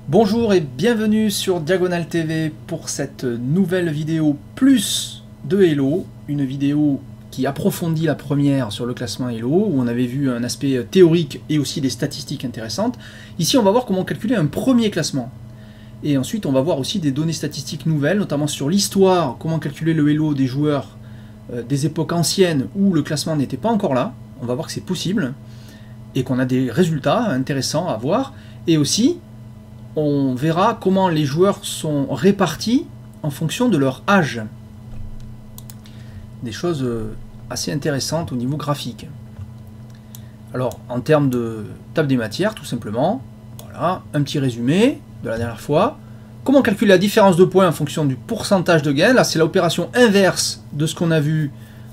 Bonjour et bienvenue sur Diagonale TV pour cette nouvelle vidéo plus de Elo, une vidéo qui approfondit la première sur le classement Elo, où on avait vu un aspect théorique et aussi des statistiques intéressantes. Ici on va voir comment calculer un premier classement. Et ensuite on va voir aussi des données statistiques nouvelles, notamment sur l'histoire, comment calculer le Elo des joueurs des époques anciennes où le classement n'était pas encore là. On va voir que c'est possible et qu'on a des résultats intéressants à voir. Et aussi, on verra comment les joueurs sont répartis en fonction de leur âge. Des choses assez intéressantes au niveau graphique. Alors, en termes de table des matières, tout simplement, voilà, un petit résumé de la dernière fois. Comment calculer la différence de points en fonction du pourcentage de gain? Là, c'est l'opération inverse de ce qu'on a vu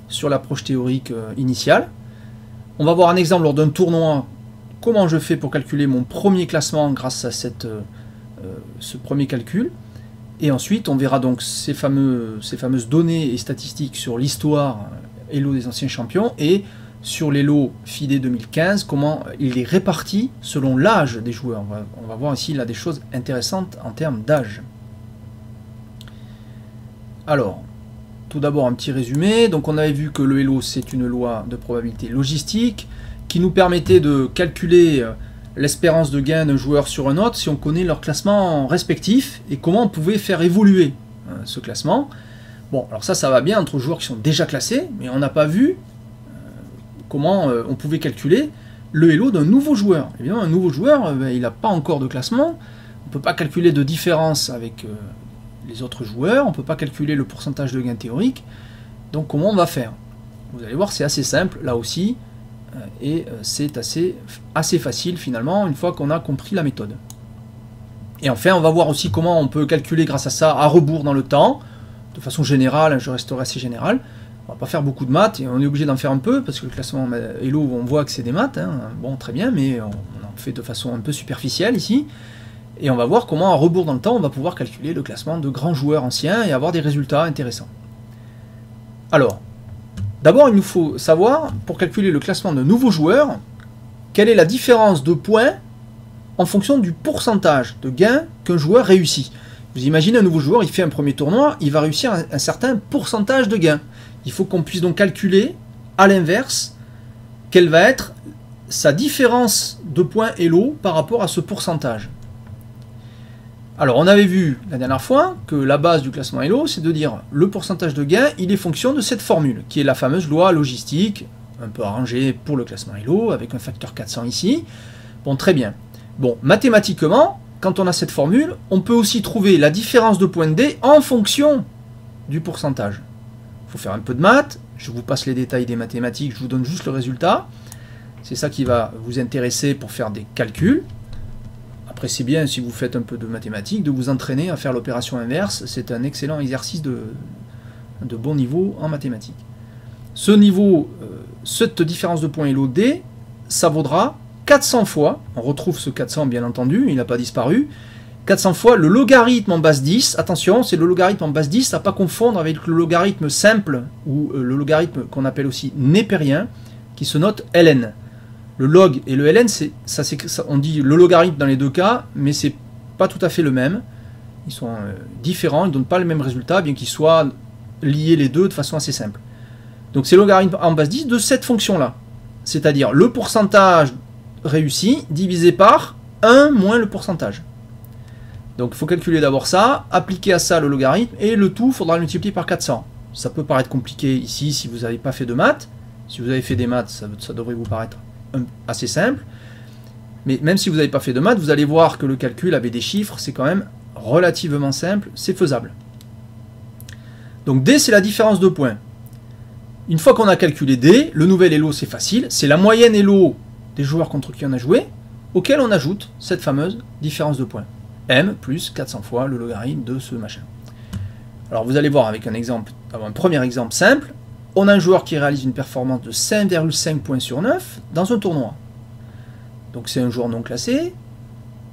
sur l'approche théorique initiale. On va voir un exemple lors d'un tournoi, comment je fais pour calculer mon premier classement grâce à ce premier calcul. Et ensuite, on verra donc ces fameuses données et statistiques sur l'histoire Elo des anciens champions et sur l'Elo FIDE 2015, comment il est réparti selon l'âge des joueurs. On va voir ici là des choses intéressantes en termes d'âge. Alors, tout d'abord un petit résumé. Donc on avait vu que le Elo c'est une loi de probabilité logistique qui nous permettait de calculer l'espérance de gain d'un joueur sur un autre si on connaît leur classement respectif et comment on pouvait faire évoluer ce classement. Bon, alors ça va bien entre joueurs qui sont déjà classés, mais on n'a pas vu comment on pouvait calculer le Elo d'un nouveau joueur. Évidemment, un nouveau joueur, il n'a pas encore de classement, on ne peut pas calculer de différence avec les autres joueurs, on ne peut pas calculer le pourcentage de gain théorique, donc comment on va faire? Vous allez voir, c'est assez simple, là aussi, et c'est assez facile finalement, une fois qu'on a compris la méthode. Et enfin, on va voir aussi comment on peut calculer grâce à ça à rebours dans le temps, de façon générale, je resterai assez général. On va pas faire beaucoup de maths, et on est obligé d'en faire un peu, parce que le classement Elo, on voit que c'est des maths, hein. Bon, très bien, mais on en fait de façon un peu superficielle ici. Et on va voir comment, à rebours dans le temps, on va pouvoir calculer le classement de grands joueurs anciens et avoir des résultats intéressants. Alors, d'abord, il nous faut savoir, pour calculer le classement de nouveaux joueurs, quelle est la différence de points en fonction du pourcentage de gain qu'un joueur réussit. Vous imaginez un nouveau joueur, il fait un premier tournoi, il va réussir un certain pourcentage de gain. Il faut qu'on puisse donc calculer, à l'inverse, quelle va être sa différence de points Elo par rapport à ce pourcentage. Alors, on avait vu la dernière fois que la base du classement Elo, c'est de dire le pourcentage de gain, il est fonction de cette formule, qui est la fameuse loi logistique, un peu arrangée pour le classement Elo, avec un facteur 400 ici. Bon, très bien. Bon, mathématiquement, quand on a cette formule, on peut aussi trouver la différence de points D en fonction du pourcentage. Il faut faire un peu de maths, je vous passe les détails des mathématiques, je vous donne juste le résultat. C'est ça qui va vous intéresser pour faire des calculs. Après, c'est bien, si vous faites un peu de mathématiques, de vous entraîner à faire l'opération inverse. C'est un excellent exercice de bon niveau en mathématiques. Cette différence de points Elo D, ça vaudra 400 fois, on retrouve ce 400 bien entendu, il n'a pas disparu, 400 fois le logarithme en base 10, attention, c'est le logarithme en base 10, à ne pas confondre avec le logarithme simple, ou le logarithme qu'on appelle aussi népérien, qui se note ln. Le log et le ln, on dit le logarithme dans les deux cas, mais c'est pas tout à fait le même, ils sont différents, ils ne donnent pas le même résultat, bien qu'ils soient liés les deux de façon assez simple. Donc c'est le logarithme en base 10 de cette fonction-là, c'est-à-dire le pourcentage réussi divisé par 1 moins le pourcentage. Donc il faut calculer d'abord ça, appliquer à ça le logarithme, et le tout, il faudra le multiplier par 400. Ça peut paraître compliqué ici si vous n'avez pas fait de maths. Si vous avez fait des maths, ça devrait vous paraître assez simple. Mais même si vous n'avez pas fait de maths, vous allez voir que le calcul avec des chiffres, c'est quand même relativement simple, c'est faisable. Donc D, c'est la différence de points. Une fois qu'on a calculé D, le nouvel Elo, c'est facile, c'est la moyenne Elo des joueurs contre qui on a joué, auquel on ajoute cette fameuse différence de points. M plus 400 fois le logarithme de ce machin. Alors vous allez voir avec un premier exemple simple, on a un joueur qui réalise une performance de 5,5 points sur 9 dans un tournoi. Donc c'est un joueur non classé.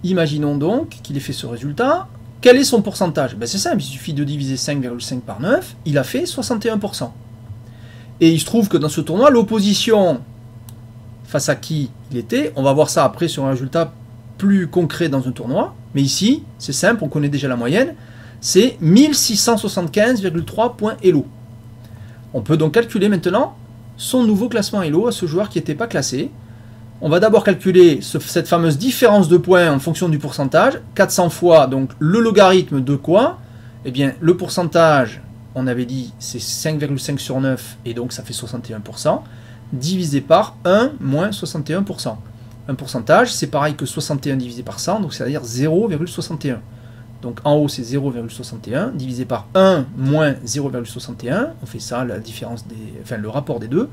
Imaginons donc qu'il ait fait ce résultat. Quel est son pourcentage? Ben c'est simple, il suffit de diviser 5,5 par 9, il a fait 61%. Et il se trouve que dans ce tournoi, l'opposition face à qui il était, on va voir ça après sur un résultat plus concret dans un tournoi, mais ici, c'est simple, on connaît déjà la moyenne, c'est 1675,3 points Elo. On peut donc calculer maintenant son nouveau classement Elo à ce joueur qui n'était pas classé. On va d'abord calculer cette fameuse différence de points en fonction du pourcentage, 400 fois donc le logarithme de quoi? Eh bien, le pourcentage, on avait dit, c'est 5,5 sur 9, et donc ça fait 61%, divisé par 1 moins 61%. Un pourcentage, c'est pareil que 61 divisé par 100, donc c'est-à-dire 0,61. Donc en haut, c'est 0,61, divisé par 1 moins 0,61, on fait ça, la différence le rapport des deux,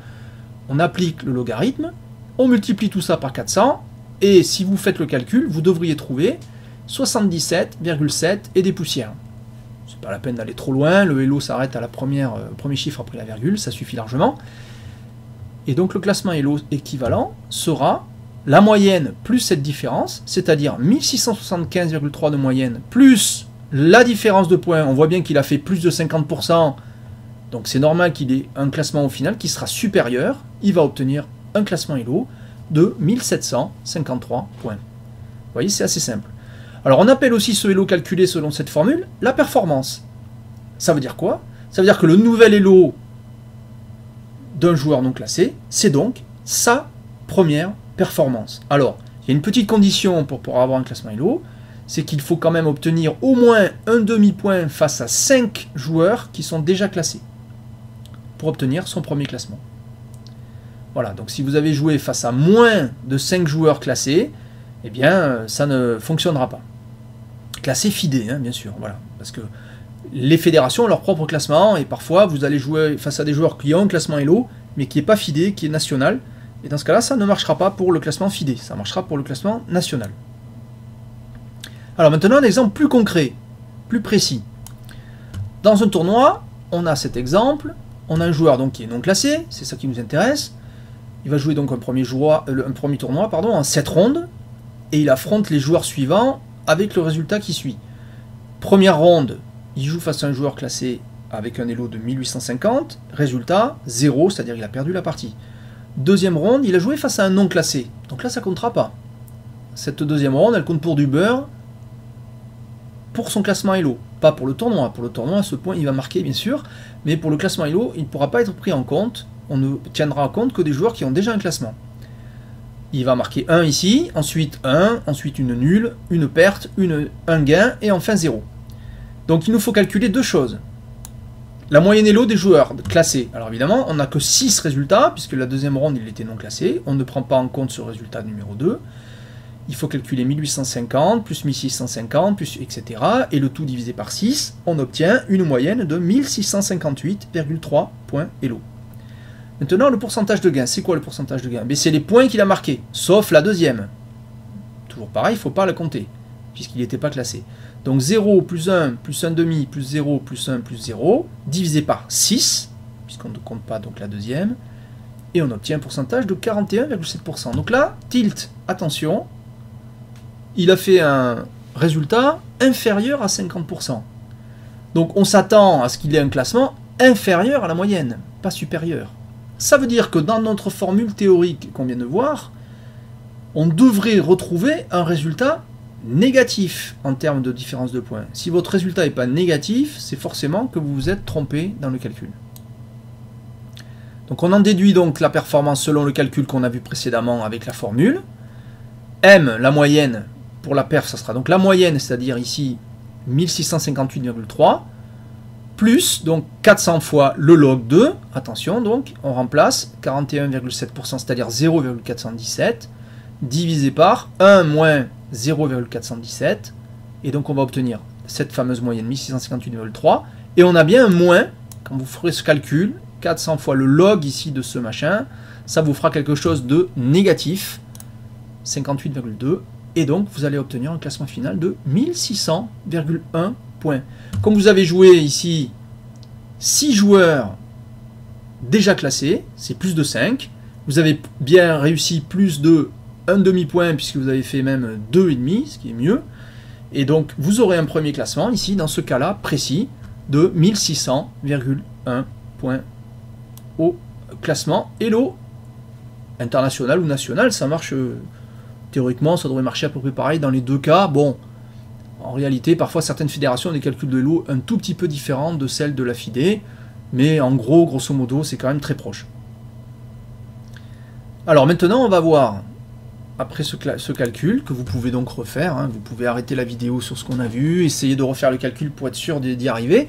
on applique le logarithme, on multiplie tout ça par 400, et si vous faites le calcul, vous devriez trouver 77,7 et des poussières. C'est pas la peine d'aller trop loin, le Elo s'arrête à premier chiffre après la virgule, ça suffit largement. Et donc le classement Elo équivalent sera la moyenne plus cette différence, c'est-à-dire 1675,3 de moyenne, plus la différence de points, on voit bien qu'il a fait plus de 50%, donc c'est normal qu'il ait un classement au final qui sera supérieur, il va obtenir un classement Elo de 1753 points. Vous voyez, c'est assez simple. Alors on appelle aussi ce Elo calculé selon cette formule la performance. Ça veut dire quoi? Ça veut dire que le nouvel Elo d'un joueur non classé, c'est donc sa première performance. Alors, il y a une petite condition pour avoir un classement Elo, c'est qu'il faut quand même obtenir au moins un demi-point face à 5 joueurs qui sont déjà classés pour obtenir son premier classement. Voilà, donc si vous avez joué face à moins de 5 joueurs classés, eh bien, ça ne fonctionnera pas. Classé FIDE, hein, bien sûr, voilà, parce que les fédérations ont leur propre classement, et parfois vous allez jouer face à des joueurs qui ont un classement Elo, mais qui n'est pas FIDE, qui est national, et dans ce cas-là, ça ne marchera pas pour le classement FIDE, ça marchera pour le classement national. Alors maintenant, un exemple plus concret, plus précis. Dans un tournoi, on a cet exemple, on a un joueur donc, qui est non classé, c'est ça qui nous intéresse, il va jouer donc un premier tournoi en 7 rondes, et il affronte les joueurs suivants avec le résultat qui suit. Première ronde, il joue face à un joueur classé avec un Elo de 1850, résultat 0, c'est-à-dire qu'il a perdu la partie. Deuxième ronde, il a joué face à un non classé, donc là ça comptera pas. Cette deuxième ronde, elle compte pour du beurre, pour son classement Elo, pas pour le tournoi. Pour le tournoi, à ce point, il va marquer bien sûr, mais pour le classement Elo, il ne pourra pas être pris en compte, on ne tiendra compte que des joueurs qui ont déjà un classement. Il va marquer 1 ici, ensuite 1, ensuite une nulle, une perte, un gain, et enfin 0. Donc il nous faut calculer deux choses. La moyenne Elo des joueurs classés. Alors évidemment, on n'a que 6 résultats, puisque la deuxième ronde, il était non classé. On ne prend pas en compte ce résultat numéro 2. Il faut calculer 1850, plus 1650, plus etc. Et le tout divisé par 6, on obtient une moyenne de 1658,3 points Elo. Maintenant, le pourcentage de gain. C'est quoi le pourcentage de gain? C'est les points qu'il a marqués, sauf la deuxième. Toujours pareil, il ne faut pas la compter, puisqu'il n'était pas classé. Donc 0 plus 1 plus 1 demi plus 0 plus 1 plus 0, divisé par 6, puisqu'on ne compte pas donc la deuxième, et on obtient un pourcentage de 41,7%. Donc là, tilt, attention, il a fait un résultat inférieur à 50%. Donc on s'attend à ce qu'il ait un classement inférieur à la moyenne, pas supérieur. Ça veut dire que dans notre formule théorique qu'on vient de voir, on devrait retrouver un résultat négatif en termes de différence de points. Si votre résultat n'est pas négatif, c'est forcément que vous vous êtes trompé dans le calcul. Donc on en déduit donc la performance selon le calcul qu'on a vu précédemment avec la formule. M, la moyenne, pour la perf, ça sera donc la moyenne, c'est-à-dire ici 1658,3, plus donc 400 fois le log 2, attention donc, on remplace 41,7%, c'est-à-dire 0,417, divisé par 1 moins 0,417, et donc on va obtenir cette fameuse moyenne 1658,3, et on a bien un moins, quand vous ferez ce calcul, 400 fois le log ici de ce machin, ça vous fera quelque chose de négatif, 58,2, et donc vous allez obtenir un classement final de 1600,1 points. Comme vous avez joué ici 6 joueurs déjà classés, c'est plus de 5, vous avez bien réussi plus de un demi-point puisque vous avez fait même 2,5, ce qui est mieux, et donc vous aurez un premier classement ici, dans ce cas-là précis, de 1600,1 points au classement Elo international ou national, ça marche Théoriquement, ça devrait marcher à peu près pareil dans les deux cas. Bon, en réalité, parfois certaines fédérations ont des calculs de Elo un tout petit peu différents de celles de la FIDE, mais en gros, grosso modo, c'est quand même très proche. Alors maintenant, on va voir, après ce calcul, que vous pouvez donc refaire, hein, vous pouvez arrêter la vidéo sur ce qu'on a vu, essayer de refaire le calcul pour être sûr d'y arriver,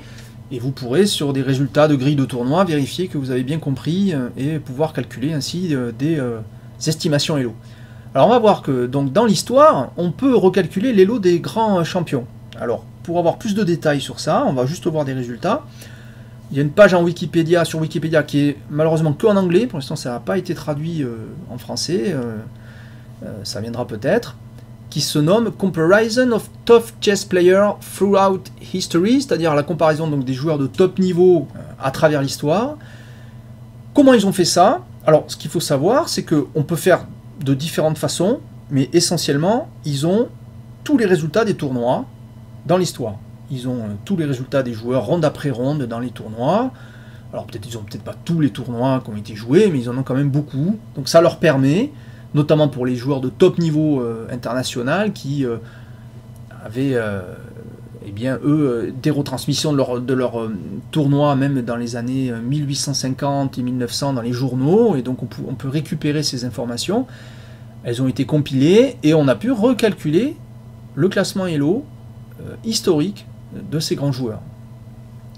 et vous pourrez, sur des résultats de grille de tournoi, vérifier que vous avez bien compris et pouvoir calculer ainsi des estimations Elo. Alors on va voir que donc, dans l'histoire, on peut recalculer l'Elo des grands champions. Alors, pour avoir plus de détails sur ça, on va juste voir des résultats. Il y a une page sur Wikipédia qui est malheureusement que en anglais, pour l'instant ça n'a pas été traduit en français, ça viendra peut-être, qui se nomme Comparison of Top Chess Players Throughout History, c'est-à-dire la comparaison donc, des joueurs de top niveau à travers l'histoire. Comment ils ont fait ça? Alors ce qu'il faut savoir, c'est qu'on peut faire de différentes façons, mais essentiellement, ils ont tous les résultats des tournois dans l'histoire. Ils ont tous les résultats des joueurs ronde après ronde dans les tournois. Alors peut-être ils n'ont peut-être pas tous les tournois qui ont été joués, mais ils en ont quand même beaucoup. Donc ça leur permet, notamment pour les joueurs de top niveau international, qui avaient, eh bien, eux, des retransmissions de leur tournois, même dans les années 1850 et 1900 dans les journaux, et donc on peut récupérer ces informations. Elles ont été compilées, et on a pu recalculer le classement Elo historique de ces grands joueurs.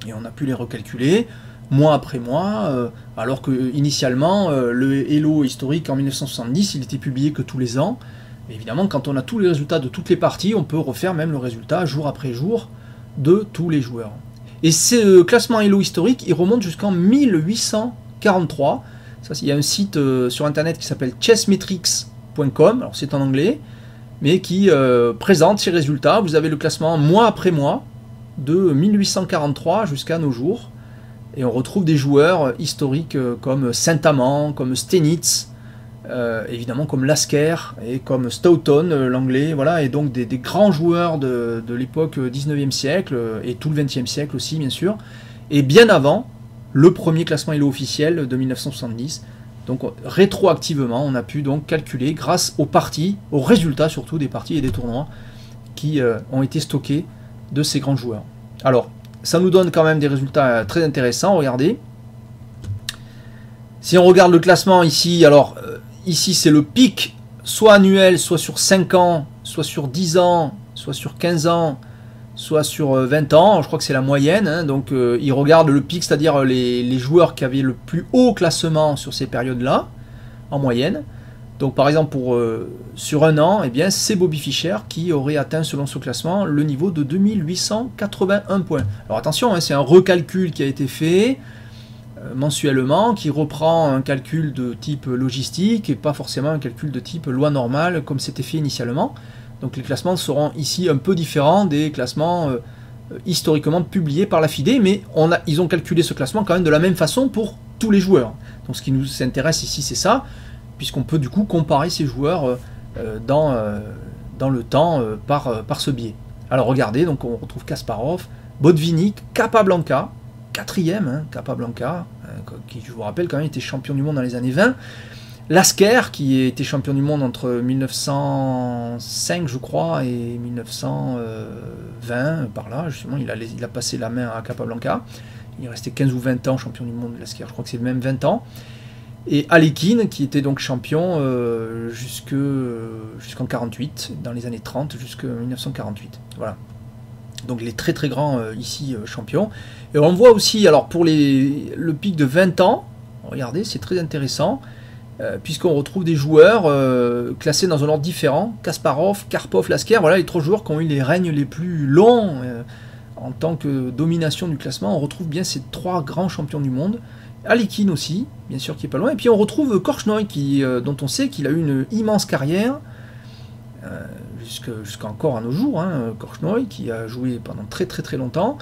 Et on a pu les recalculer mois après mois, alors que initialement le Elo historique en 1970, il était publié que tous les ans. Et évidemment, quand on a tous les résultats de toutes les parties, on peut refaire même le résultat jour après jour de tous les joueurs. Et ce classement Elo historique, il remonte jusqu'en 1843. Ça, il y a un site sur internet qui s'appelle chessmetrics.com, alors c'est en anglais, mais qui présente ces résultats. Vous avez le classement mois après mois, de 1843 jusqu'à nos jours. Et on retrouve des joueurs historiques comme Saint-Amand, comme Stenitz, évidemment comme Lasker et comme Stoughton, l'anglais, voilà, et donc des grands joueurs de l'époque 19e siècle et tout le 20e siècle aussi, bien sûr, et bien avant le premier classement Elo officiel de 1970. Donc rétroactivement, on a pu donc calculer grâce aux parties, aux résultats surtout des parties et des tournois qui ont été stockés de ces grands joueurs. Alors, ça nous donne quand même des résultats très intéressants, regardez. Si on regarde le classement ici, alors ici c'est le pic, soit annuel, soit sur 5 ans, soit sur 10 ans, soit sur 15 ans, soit sur 20 ans, je crois que c'est la moyenne, hein, donc il regarde le pic, c'est-à-dire les joueurs qui avaient le plus haut classement sur ces périodes-là, en moyenne. Donc par exemple, sur un an, eh bien, c'est Bobby Fischer qui aurait atteint, selon ce classement, le niveau de 2881 points. Alors attention, hein, c'est un recalcul qui a été fait mensuellement, qui reprend un calcul de type logistique et pas forcément un calcul de type loi normale comme c'était fait initialement. Donc les classements seront ici un peu différents des classements historiquement publiés par la FIDE, mais ils ont calculé ce classement quand même de la même façon pour tous les joueurs. Donc ce qui nous intéresse ici, c'est ça, puisqu'on peut du coup comparer ces joueurs dans le temps par ce biais. Alors regardez, donc on retrouve Kasparov, Botvinnik, Capablanca, 4e, hein, Capablanca, qui je vous rappelle quand même était champion du monde dans les années 20, Lasker, qui était champion du monde entre 1905 je crois et 1920, par là justement, il a passé la main à Capablanca, il est resté 15 ou 20 ans champion du monde, Lasker, je crois que c'est même 20 ans, et Alekhine qui était donc champion jusqu'en 48, dans les années 30 jusqu'en 1948, voilà. Donc les très très grands ici champions. Et on voit aussi, alors pour le pic de 20 ans, regardez, c'est très intéressant, puisqu'on retrouve des joueurs classés dans un ordre différent, Kasparov, Karpov, Lasker, voilà les 3 joueurs qui ont eu les règnes les plus longs en tant que domination du classement. On retrouve bien ces 3 grands champions du monde. Alekhine aussi, bien sûr, qui est pas loin. Et puis on retrouve Korchnoi, dont on sait qu'il a eu une immense carrière, jusqu'à encore à nos jours, hein, Korchnoi, qui a joué pendant très très très longtemps,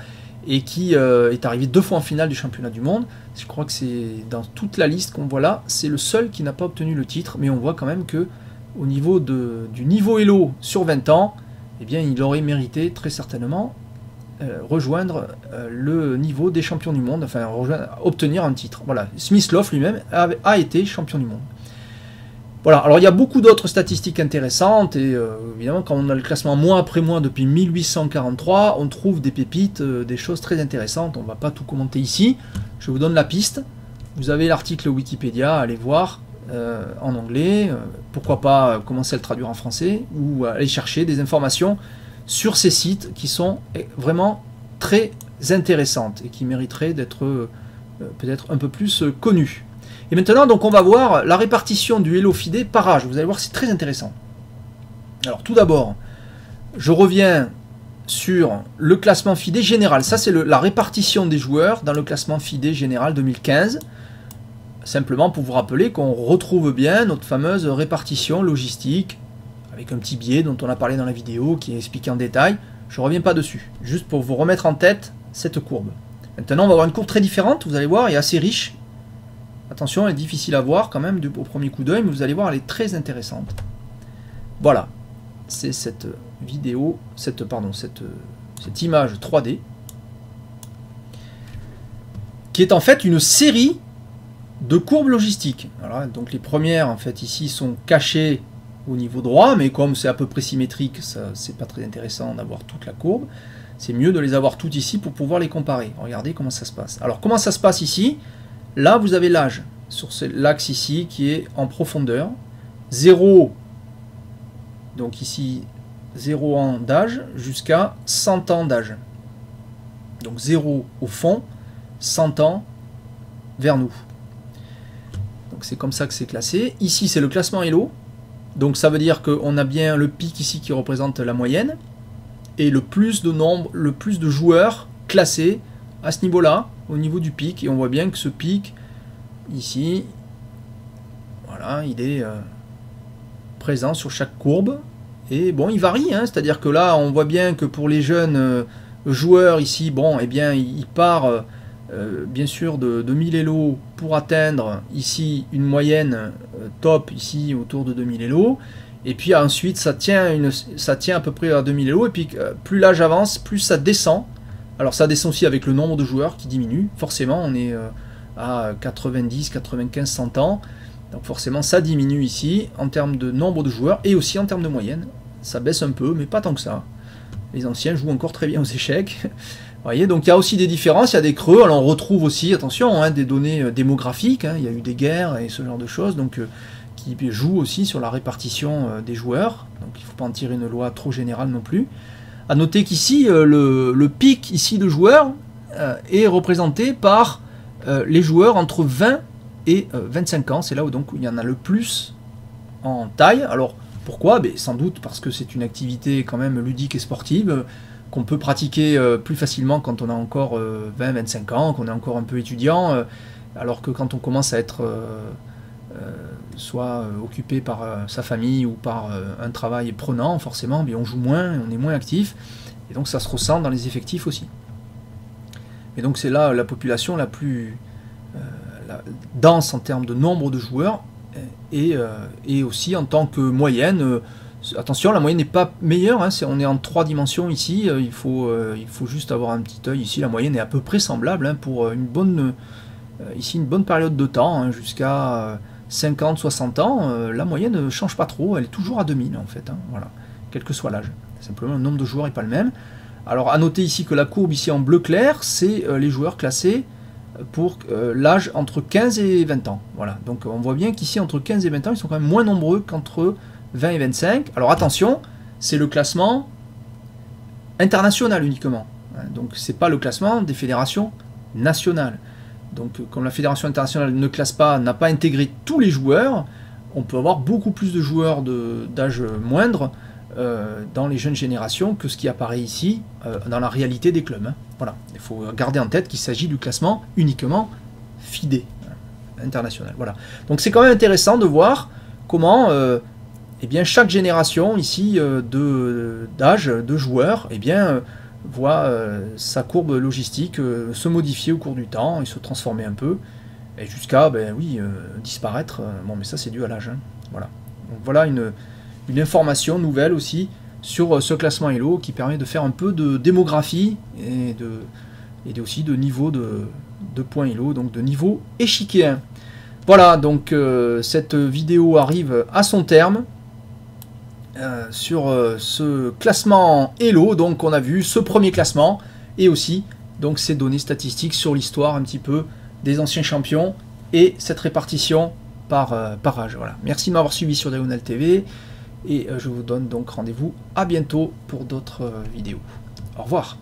et qui est arrivé 2 fois en finale du championnat du monde. Je crois que c'est dans toute la liste qu'on voit là, c'est le seul qui n'a pas obtenu le titre, mais on voit quand même que au niveau du niveau Elo sur 20 ans, eh bien, il aurait mérité très certainement rejoindre le niveau des champions du monde, enfin obtenir un titre. Voilà, Smyslov lui-même a été champion du monde. Voilà, alors il y a beaucoup d'autres statistiques intéressantes, et évidemment quand on a le classement mois après mois depuis 1843, on trouve des pépites, des choses très intéressantes. On ne va pas tout commenter ici, je vous donne la piste. Vous avez l'article Wikipédia, allez voir en anglais, pourquoi pas commencer à le traduire en français, ou aller chercher des informations sur ces sites qui sont vraiment très intéressantes et qui mériteraient d'être peut-être un peu plus connues. Et maintenant, donc, on va voir la répartition du Hello FIDE par âge. Vous allez voir, c'est très intéressant. Alors, tout d'abord, je reviens sur le classement FIDE général. Ça, c'est la répartition des joueurs dans le classement FIDE général 2015. Simplement pour vous rappeler qu'on retrouve bien notre fameuse répartition logistique, avec un petit biais dont on a parlé dans la vidéo, qui est expliqué en détail. Je ne reviens pas dessus, juste pour vous remettre en tête cette courbe. Maintenant, on va avoir une courbe très différente, vous allez voir, et assez riche. Attention, elle est difficile à voir quand même au premier coup d'œil, mais vous allez voir, elle est très intéressante. Voilà, c'est cette vidéo, cette image 3D, qui est en fait une série de courbes logistiques. Voilà, donc les premières, en fait, ici, sont cachées au niveau droit, mais comme c'est à peu près symétrique, c'est pas très intéressant d'avoir toute la courbe. C'est mieux de les avoir toutes ici pour pouvoir les comparer. Regardez comment ça se passe. Alors, comment ça se passe ici? Là, vous avez l'âge sur l'axe ici qui est en profondeur. 0, donc ici, 0 ans d'âge jusqu'à 100 ans d'âge. Donc 0 au fond, 100 ans vers nous. Donc c'est comme ça que c'est classé. Ici, c'est le classement Hello. Donc ça veut dire qu'on a bien le pic ici qui représente la moyenne. Et le plus de joueurs classés à ce niveau-là, au niveau du pic, et on voit bien que ce pic ici, voilà, il est présent sur chaque courbe, et bon, il varie, hein, c'est-à-dire que là, on voit bien que pour les jeunes joueurs ici, bon, eh bien, il part bien sûr de 2000 Elo pour atteindre ici une moyenne top, ici autour de 2000 Elo, et puis ensuite ça tient à peu près à 2000 Elo, et puis plus l'âge avance, plus ça descend. Alors ça descend aussi avec le nombre de joueurs qui diminue, forcément on est à 90, 95, 100 ans, donc forcément ça diminue ici en termes de nombre de joueurs et aussi en termes de moyenne, ça baisse un peu mais pas tant que ça. Les anciens jouent encore très bien aux échecs. Vous voyez, donc il y a aussi des différences, il y a des creux, alors on retrouve aussi, attention, hein, des données démographiques, hein, il y a eu des guerres et ce genre de choses, donc qui jouent aussi sur la répartition des joueurs, donc il ne faut pas en tirer une loi trop générale non plus. A noter qu'ici, le pic ici de joueurs est représenté par les joueurs entre 20 et 25 ans. C'est là où donc il y en a le plus en taille. Alors pourquoi? Sans doute parce que c'est une activité quand même ludique et sportive qu'on peut pratiquer plus facilement quand on a encore 20-25 ans, qu'on est encore un peu étudiant, alors que quand on commence à être soit occupé par sa famille ou par un travail prenant, forcément, on joue moins, on est moins actif, et donc ça se ressent dans les effectifs aussi. Et donc c'est là la population la plus dense en termes de nombre de joueurs, et aussi en tant que moyenne. Attention, la moyenne n'est pas meilleure, hein, on est en 3 dimensions ici, il faut juste avoir un petit œil ici, la moyenne est à peu près semblable, hein, pour ici une bonne période de temps, hein, jusqu'à 50-60 ans, la moyenne ne change pas trop, elle est toujours à 2000 en fait, hein, voilà, quel que soit l'âge. Simplement le nombre de joueurs n'est pas le même. Alors à noter ici que la courbe ici en bleu clair, c'est les joueurs classés pour l'âge entre 15 et 20 ans. Voilà, donc on voit bien qu'ici entre 15 et 20 ans, ils sont quand même moins nombreux qu'entre 20 et 25. Alors attention, c'est le classement international uniquement, hein, donc c'est pas le classement des fédérations nationales. Donc comme la fédération internationale ne classe pas, n'a pas intégré tous les joueurs, on peut avoir beaucoup plus de joueurs d'âge moindre dans les jeunes générations que ce qui apparaît ici dans la réalité des clubs, hein. Voilà, il faut garder en tête qu'il s'agit du classement uniquement FIDE, hein, international. Voilà. Donc c'est quand même intéressant de voir comment eh bien, chaque génération ici d'âge de joueurs, eh bien, voit sa courbe logistique se modifier au cours du temps et se transformer un peu, et jusqu'à disparaître. Bon, mais ça c'est dû à l'âge, hein. Voilà. Donc voilà une information nouvelle aussi sur ce classement Elo qui permet de faire un peu de démographie et aussi de niveau de points Elo, donc de niveau échiquéen. Voilà, donc cette vidéo arrive à son terme. Sur ce classement Elo, donc on a vu ce premier classement et aussi donc ces données statistiques sur l'histoire un petit peu des anciens champions et cette répartition par âge. Voilà. Merci de m'avoir suivi sur Diagonale TV et je vous donne donc rendez-vous à bientôt pour d'autres vidéos. Au revoir.